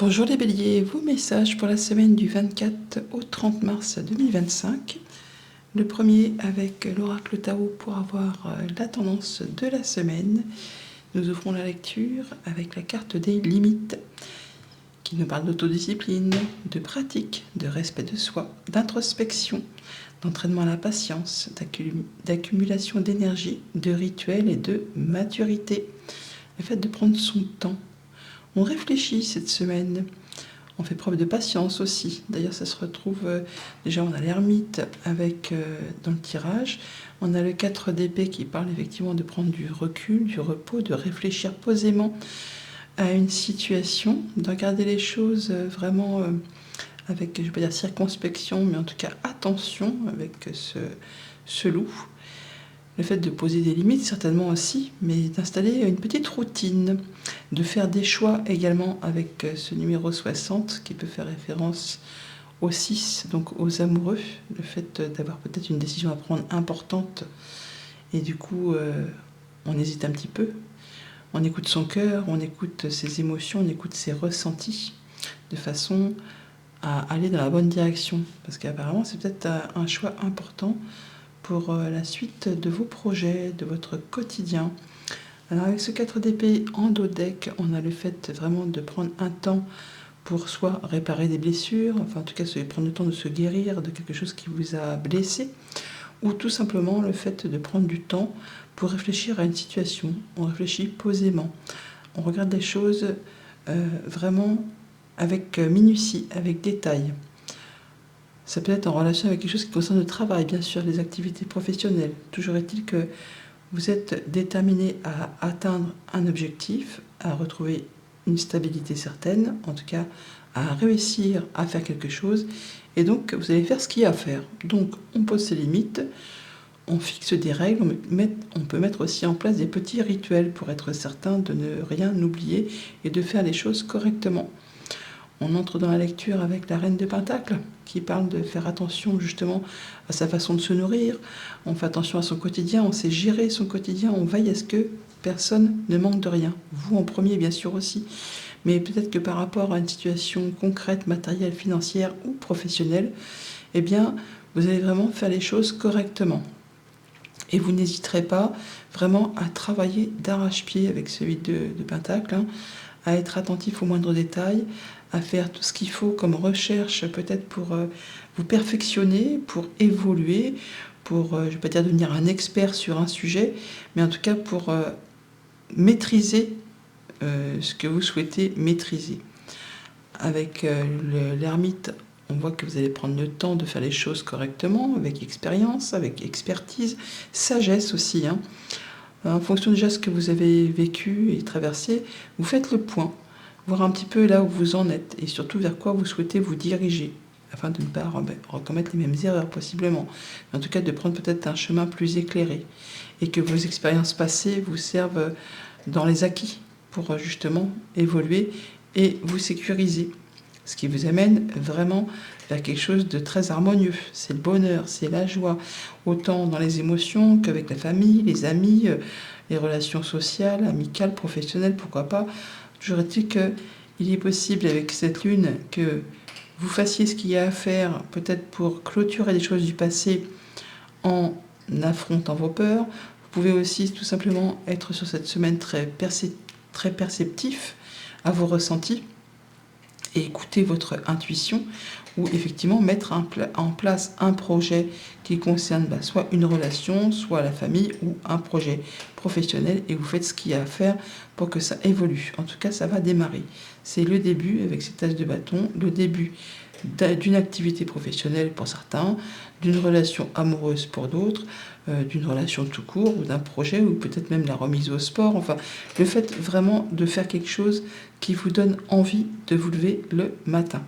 Bonjour les béliers, vos messages pour la semaine du 24 au 30 mars 2025. Le premier avec l'oracle Tarot pour avoir la tendance de la semaine. Nous ouvrons la lecture avec la carte des limites qui nous parle d'autodiscipline, de pratique, de respect de soi, d'introspection, d'entraînement à la patience, d'accumulation d'énergie, de rituel et de maturité. Le fait de prendre son temps. On réfléchit cette semaine, on fait preuve de patience aussi. D'ailleurs, ça se retrouve, déjà on a l'ermite avec dans le tirage, on a le 4 d'épée qui parle effectivement de prendre du recul, du repos, de réfléchir posément à une situation, de regarder les choses vraiment avec, je ne vais pas dire circonspection, mais en tout cas attention avec ce loup. Le fait de poser des limites, certainement aussi, mais d'installer une petite routine, de faire des choix également avec ce numéro 60 qui peut faire référence au 6, donc aux amoureux. Le fait d'avoir peut-être une décision à prendre importante et du coup, on hésite un petit peu. On écoute son cœur, on écoute ses émotions, on écoute ses ressentis de façon à aller dans la bonne direction. Parce qu'apparemment, c'est peut-être un choix important pour la suite de vos projets, de votre quotidien. Alors avec ce 4 d'épée en dos de deck, on a le fait vraiment de prendre un temps pour soit réparer des blessures, enfin en tout cas prendre le temps de se guérir de quelque chose qui vous a blessé, ou tout simplement le fait de prendre du temps pour réfléchir à une situation. On réfléchit posément, on regarde les choses vraiment avec minutie, avec détail. Ça peut être en relation avec quelque chose qui concerne le travail, bien sûr, les activités professionnelles. Toujours est-il que vous êtes déterminé à atteindre un objectif, à retrouver une stabilité certaine, en tout cas à réussir à faire quelque chose. Et donc, vous allez faire ce qu'il y a à faire. Donc, on pose ses limites, on fixe des règles, on peut mettre aussi en place des petits rituels pour être certain de ne rien oublier et de faire les choses correctement. On entre dans la lecture avec la reine de Pentacle, qui parle de faire attention justement à sa façon de se nourrir. On fait attention à son quotidien, on sait gérer son quotidien, on veille à ce que personne ne manque de rien. Vous en premier, bien sûr aussi. Mais peut-être que par rapport à une situation concrète, matérielle, financière ou professionnelle, eh bien, vous allez vraiment faire les choses correctement. Et vous n'hésiterez pas vraiment à travailler d'arrache-pied avec celui de Pentacle, à être attentif aux moindres détails, à faire tout ce qu'il faut comme recherche peut-être pour vous perfectionner, pour évoluer, pour, je ne vais pas dire devenir un expert sur un sujet, mais en tout cas pour maîtriser ce que vous souhaitez maîtriser. Avec l'ermite, on voit que vous allez prendre le temps de faire les choses correctement, avec expérience, avec expertise, sagesse aussi. En fonction déjà de ce que vous avez vécu et traversé, vous faites le point, voir un petit peu là où vous en êtes et surtout vers quoi vous souhaitez vous diriger, afin de ne pas recommettre les mêmes erreurs possiblement, mais en tout cas de prendre peut-être un chemin plus éclairé et que vos expériences passées vous servent dans les acquis pour justement évoluer et vous sécuriser. Ce qui vous amène vraiment vers quelque chose de très harmonieux. C'est le bonheur, c'est la joie, autant dans les émotions qu'avec la famille, les amis, les relations sociales, amicales, professionnelles, pourquoi pas. Toujours est-il qu'il est possible avec cette lune que vous fassiez ce qu'il y a à faire, peut-être pour clôturer les choses du passé en affrontant vos peurs. Vous pouvez aussi tout simplement être sur cette semaine très perceptif à vos ressentis et écouter votre intuition ou effectivement mettre en place un projet qui concerne soit une relation, soit la famille ou un projet professionnel et vous faites ce qu'il y a à faire pour que ça évolue. En tout cas, ça va démarrer. C'est le début avec cet as de bâton, le début d'une activité professionnelle pour certains, d'une relation amoureuse pour d'autres, d'une relation tout court ou d'un projet ou peut-être même la remise au sport. Enfin, le fait vraiment de faire quelque chose qui vous donne envie de vous lever le matin.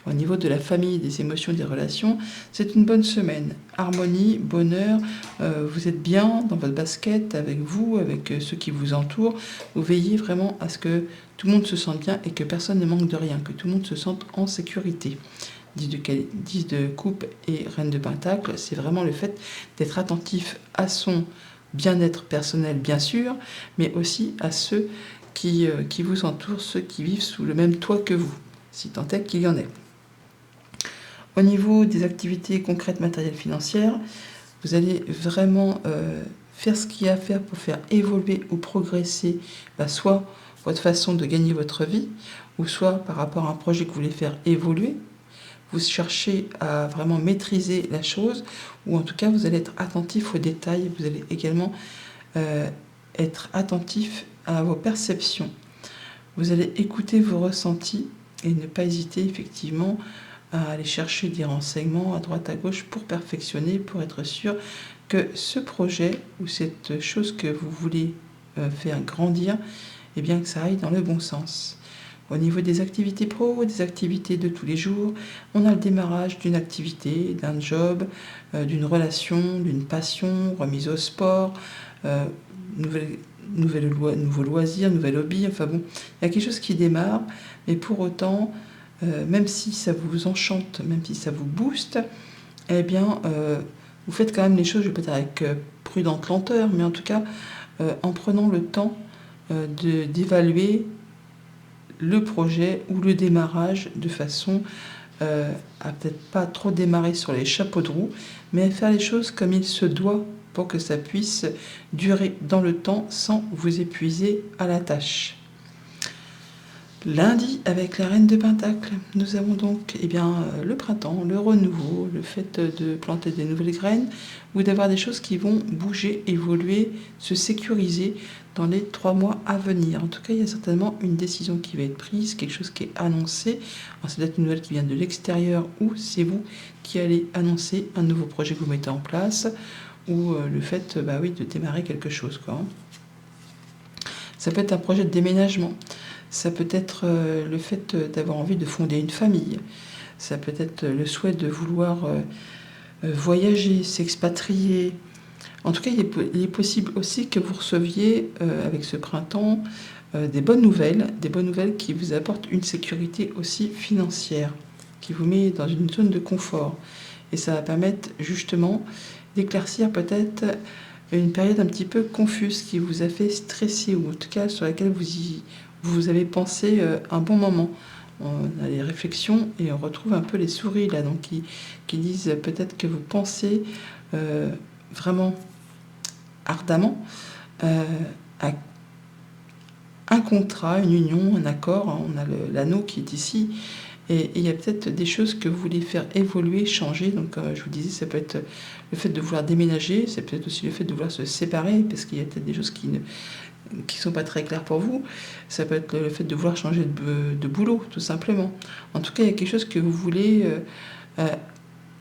Au niveau de la famille, des émotions, des relations, c'est une bonne semaine. Harmonie, bonheur, vous êtes bien dans votre basket avec vous, avec ceux qui vous entourent. Vous veillez vraiment à ce que tout le monde se sente bien et que personne ne manque de rien, que tout le monde se sente en sécurité. 10 de coupe et reine de pentacle, c'est vraiment le fait d'être attentif à son bien-être personnel, bien sûr, mais aussi à ceux qui vous entourent, ceux qui vivent sous le même toit que vous, si tant est qu'il y en ait. Au niveau des activités concrètes, matérielles, financières, vous allez vraiment faire ce qu'il y a à faire pour faire évoluer ou progresser, soit votre façon de gagner votre vie, ou soit par rapport à un projet que vous voulez faire évoluer. Vous cherchez à vraiment maîtriser la chose, ou en tout cas vous allez être attentif aux détails, vous allez également être attentif à vos perceptions. Vous allez écouter vos ressentis et ne pas hésiter effectivement à aller chercher des renseignements à droite à gauche pour perfectionner, pour être sûr que ce projet ou cette chose que vous voulez faire grandir, eh bien que ça aille dans le bon sens. Au niveau des activités pro, des activités de tous les jours, on a le démarrage d'une activité, d'un job, d'une relation, d'une passion, remise au sport, nouveau loisir, nouvel hobby, enfin bon, il y a quelque chose qui démarre, mais pour autant, même si ça vous enchante, même si ça vous booste, eh bien, vous faites quand même les choses, je vais peut-être avec prudente lenteur, mais en tout cas, en prenant le temps d'évaluer le projet ou le démarrage de façon à peut-être pas trop démarrer sur les chapeaux de roue, mais à faire les choses comme il se doit pour que ça puisse durer dans le temps sans vous épuiser à la tâche. Lundi, avec la reine de Pentacle, nous avons donc le printemps, le renouveau, le fait de planter des nouvelles graines ou d'avoir des choses qui vont bouger, évoluer, se sécuriser dans les 3 mois à venir. En tout cas, il y a certainement une décision qui va être prise, quelque chose qui est annoncé. Alors, c'est peut-être une nouvelle qui vient de l'extérieur ou c'est vous qui allez annoncer un nouveau projet que vous mettez en place ou le fait de démarrer quelque chose, quoi. Ça peut être un projet de déménagement. Ça peut être le fait d'avoir envie de fonder une famille. Ça peut être le souhait de vouloir voyager, s'expatrier. En tout cas, il est possible aussi que vous receviez avec ce printemps des bonnes nouvelles qui vous apportent une sécurité aussi financière, qui vous met dans une zone de confort. Et ça va permettre justement d'éclaircir peut-être une période un petit peu confuse qui vous a fait stresser, ou en tout cas sur laquelle vous avez pensé un bon moment. On a les réflexions et on retrouve un peu les souris là, donc qui disent peut-être que vous pensez vraiment ardemment à un contrat, une union, un accord. On a l'anneau qui est ici. Et il y a peut-être des choses que vous voulez faire évoluer, changer. Donc, je vous disais, ça peut être le fait de vouloir déménager, c'est peut-être aussi le fait de vouloir se séparer, parce qu'il y a peut-être des choses qui ne sont pas très claires pour vous. Ça peut être le fait de vouloir changer de boulot, tout simplement. En tout cas, il y a quelque chose que vous voulez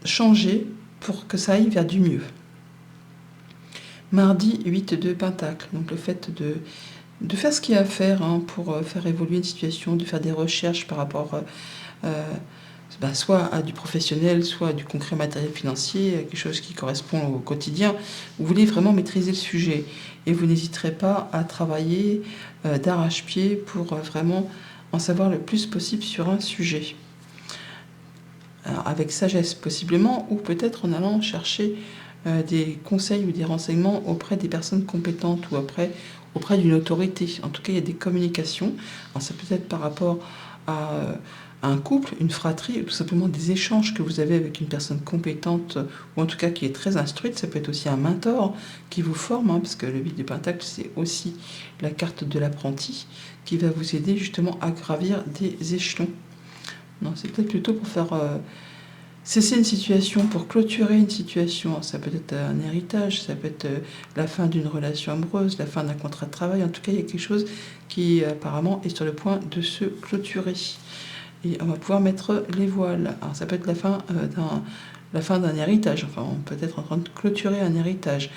changer pour que ça aille vers du mieux. Mardi, 8 de Pentacle. Donc, le fait de faire ce qu'il y a à faire pour faire évoluer une situation, de faire des recherches par rapport soit à du professionnel, soit à du concret matériel financier, quelque chose qui correspond au quotidien. Vous voulez vraiment maîtriser le sujet et vous n'hésiterez pas à travailler d'arrache-pied pour vraiment en savoir le plus possible sur un sujet. Alors, avec sagesse possiblement, ou peut-être en allant chercher des conseils ou des renseignements auprès des personnes compétentes ou auprès d'une autorité. En tout cas, il y a des communications. Alors, ça peut être par rapport à un couple, une fratrie, ou tout simplement des échanges que vous avez avec une personne compétente, ou en tout cas qui est très instruite. Ça peut être aussi un mentor qui vous forme, parce que le 8 de Pentacle, c'est aussi la carte de l'apprenti, qui va vous aider justement à gravir des échelons. Non, c'est peut-être plutôt pour faire cesser une situation, pour clôturer une situation. Ça peut être un héritage, ça peut être la fin d'une relation amoureuse, la fin d'un contrat de travail. En tout cas, il y a quelque chose qui apparemment est sur le point de se clôturer. Et on va pouvoir mettre les voiles. Alors ça peut être la fin d'un héritage. Enfin, on peut être en train de clôturer un héritage.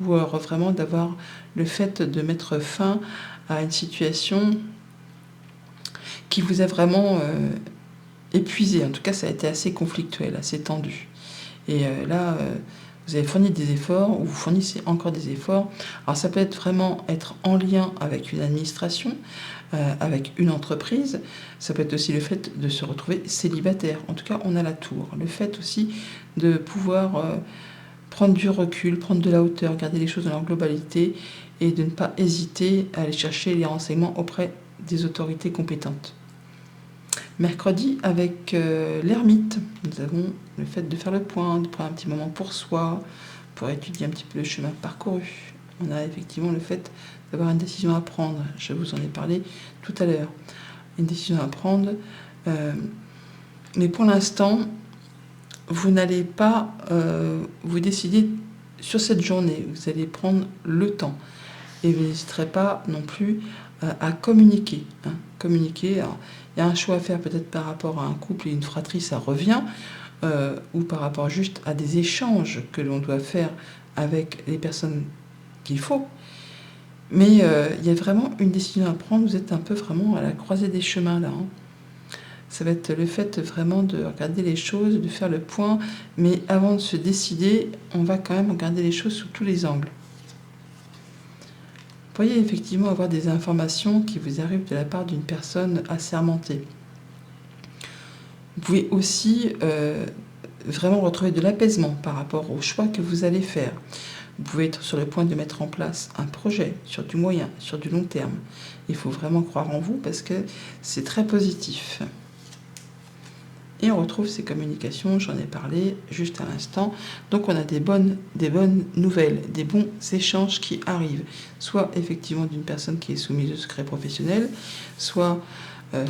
Ou alors vraiment d'avoir le fait de mettre fin à une situation qui vous a vraiment épuisé. En tout cas, ça a été assez conflictuel, assez tendu. Et là, vous avez fourni des efforts, ou vous fournissez encore des efforts. Alors ça peut être vraiment être en lien avec une administration, avec une entreprise. Ça peut être aussi le fait de se retrouver célibataire. En tout cas, on a la tour. Le fait aussi de pouvoir prendre du recul, prendre de la hauteur, regarder les choses dans leur globalité et de ne pas hésiter à aller chercher les renseignements auprès des autorités compétentes. Mercredi, avec l'ermite, nous avons le fait de faire le point, de prendre un petit moment pour soi, pour étudier un petit peu le chemin parcouru. On a effectivement le fait d'avoir une décision à prendre. Je vous en ai parlé tout à l'heure. Une décision à prendre. Mais pour l'instant, vous n'allez pas vous décider sur cette journée. Vous allez prendre le temps. Et vous n'hésiterez pas non plus à communiquer. Communiquer. Alors, il y a un choix à faire peut-être par rapport à un couple et une fratrie, ça revient. Ou par rapport juste à des échanges que l'on doit faire avec les personnes qu'il faut. Mais il y a vraiment une décision à prendre. Vous êtes un peu vraiment à la croisée des chemins là. Ça va être le fait vraiment de regarder les choses, de faire le point. Mais avant de se décider, on va quand même regarder les choses sous tous les angles. Vous pourriez effectivement avoir des informations qui vous arrivent de la part d'une personne assermentée. Vous pouvez aussi vraiment retrouver de l'apaisement par rapport au choix que vous allez faire. Vous pouvez être sur le point de mettre en place un projet sur du moyen, sur du long terme. Il faut vraiment croire en vous parce que c'est très positif. Et on retrouve ces communications, j'en ai parlé juste à l'instant. Donc on a des bonnes nouvelles, des bons échanges qui arrivent. Soit effectivement d'une personne qui est soumise au secret professionnel, soit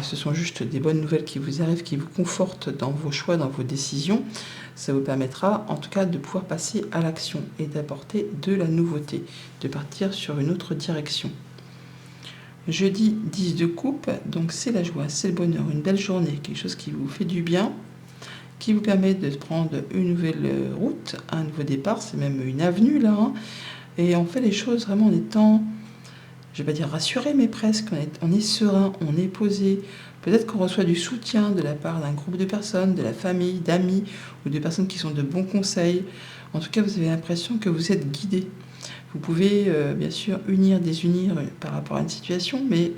ce sont juste des bonnes nouvelles qui vous arrivent, qui vous confortent dans vos choix, dans vos décisions. Ça vous permettra en tout cas de pouvoir passer à l'action et d'apporter de la nouveauté, de partir sur une autre direction. Jeudi 10 de coupe, donc c'est la joie, c'est le bonheur, une belle journée, quelque chose qui vous fait du bien, qui vous permet de prendre une nouvelle route, un nouveau départ, c'est même une avenue là, et on fait les choses vraiment en étant, je ne vais pas dire rassuré, mais presque, on est serein, on est posé. Peut-être qu'on reçoit du soutien de la part d'un groupe de personnes, de la famille, d'amis, ou de personnes qui sont de bons conseils. En tout cas, vous avez l'impression que vous êtes guidé. Vous pouvez bien sûr unir, désunir par rapport à une situation, mais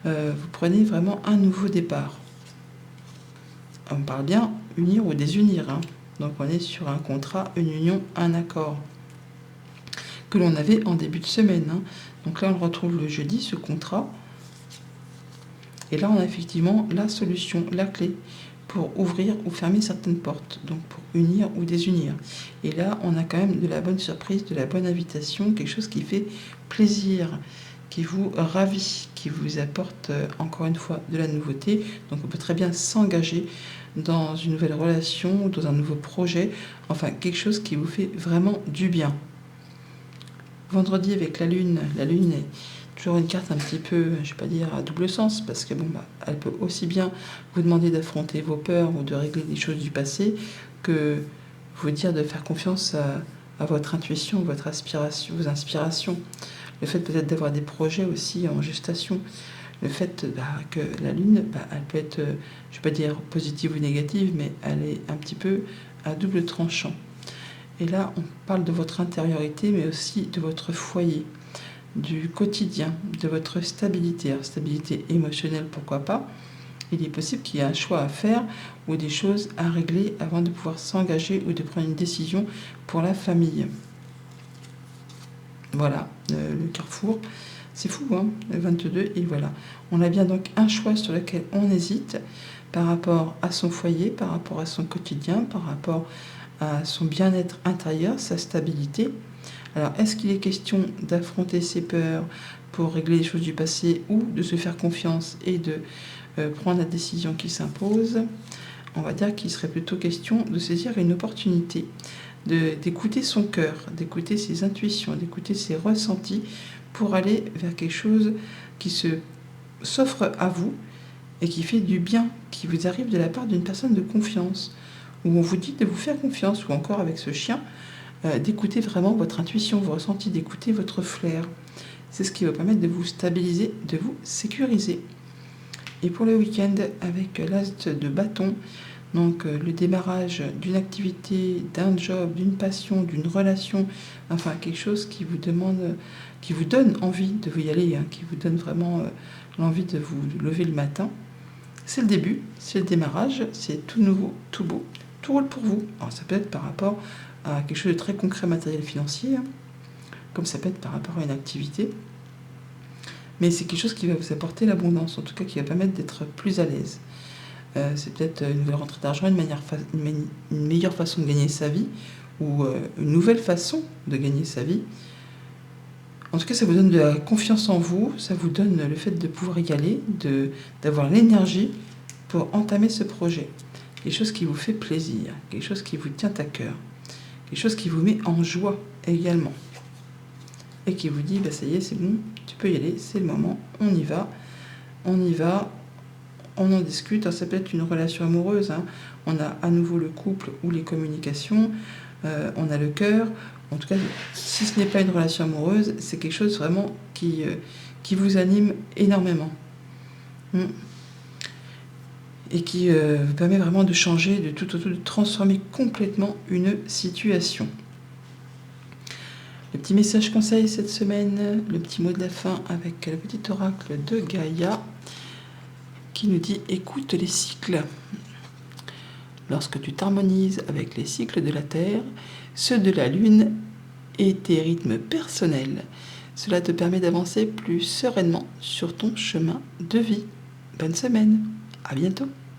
vous prenez vraiment un nouveau départ. On parle bien unir ou désunir. Donc on est sur un contrat, une union, un accord que l'on avait en début de semaine. Donc là on le retrouve le jeudi, ce contrat. Et là on a effectivement la solution, la clé pour ouvrir ou fermer certaines portes, donc pour unir ou désunir. Et là, on a quand même de la bonne surprise, de la bonne invitation, quelque chose qui fait plaisir, qui vous ravit, qui vous apporte encore une fois de la nouveauté. Donc on peut très bien s'engager dans une nouvelle relation, ou dans un nouveau projet, enfin quelque chose qui vous fait vraiment du bien. Vendredi avec la lune est toujours une carte un petit peu, je ne vais pas dire à double sens, parce que elle peut aussi bien vous demander d'affronter vos peurs ou de régler des choses du passé, que vous dire de faire confiance à votre intuition, vos inspirations. Le fait peut-être d'avoir des projets aussi en gestation. Le fait que la lune, elle peut être, je ne vais pas dire positive ou négative, mais elle est un petit peu à double tranchant. Et là, on parle de votre intériorité, mais aussi de votre foyer, du quotidien, de votre stabilité. Alors, stabilité émotionnelle, pourquoi pas. Il est possible qu'il y ait un choix à faire ou des choses à régler avant de pouvoir s'engager ou de prendre une décision pour la famille. Voilà, le carrefour. C'est fou, le 22, et voilà. On a bien donc un choix sur lequel on hésite par rapport à son foyer, par rapport à son quotidien, par rapport à son bien-être intérieur, sa stabilité. Alors, est-ce qu'il est question d'affronter ses peurs pour régler les choses du passé ou de se faire confiance et de prendre la décision qui s'impose? On va dire qu'il serait plutôt question de saisir une opportunité, d'écouter son cœur, d'écouter ses intuitions, d'écouter ses ressentis pour aller vers quelque chose qui s'offre à vous et qui fait du bien, qui vous arrive de la part d'une personne de confiance, où on vous dit de vous faire confiance, ou encore avec ce chien, d'écouter vraiment votre intuition, vos ressentis, d'écouter votre flair. C'est ce qui va permettre de vous stabiliser, de vous sécuriser. Et pour le week-end, avec l'as de bâton, donc le démarrage d'une activité, d'un job, d'une passion, d'une relation, enfin quelque chose qui vous donne envie de vous y aller, qui vous donne vraiment l'envie de vous lever le matin. C'est le début, c'est le démarrage, c'est tout nouveau, tout beau, tout roule pour vous. Alors ça peut être par rapport à quelque chose de très concret, matériel, financier, comme ça peut être par rapport à une activité. Mais c'est quelque chose qui va vous apporter l'abondance, en tout cas qui va permettre d'être plus à l'aise. C'est peut-être une nouvelle rentrée d'argent, une meilleure façon de gagner sa vie, ou une nouvelle façon de gagner sa vie. En tout cas, ça vous donne de la confiance en vous, ça vous donne le fait de pouvoir y aller, d'avoir l'énergie pour entamer ce projet. Quelque chose qui vous fait plaisir, quelque chose qui vous tient à cœur, quelque chose qui vous met en joie également. Et qui vous dit, ça y est, c'est bon, tu peux y aller, c'est le moment, on y va, on en discute. Alors, ça peut être une relation amoureuse, hein. On a à nouveau le couple ou les communications, on a le cœur. En tout cas, si ce n'est pas une relation amoureuse, c'est quelque chose vraiment qui vous anime énormément. Et qui vous permet vraiment de changer, de transformer complètement une situation. Le petit message conseil cette semaine, le petit mot de la fin avec le petit oracle de Gaïa qui nous dit « Écoute les cycles ». Lorsque tu t'harmonises avec les cycles de la Terre, ceux de la Lune et tes rythmes personnels, cela te permet d'avancer plus sereinement sur ton chemin de vie. Bonne semaine, à bientôt.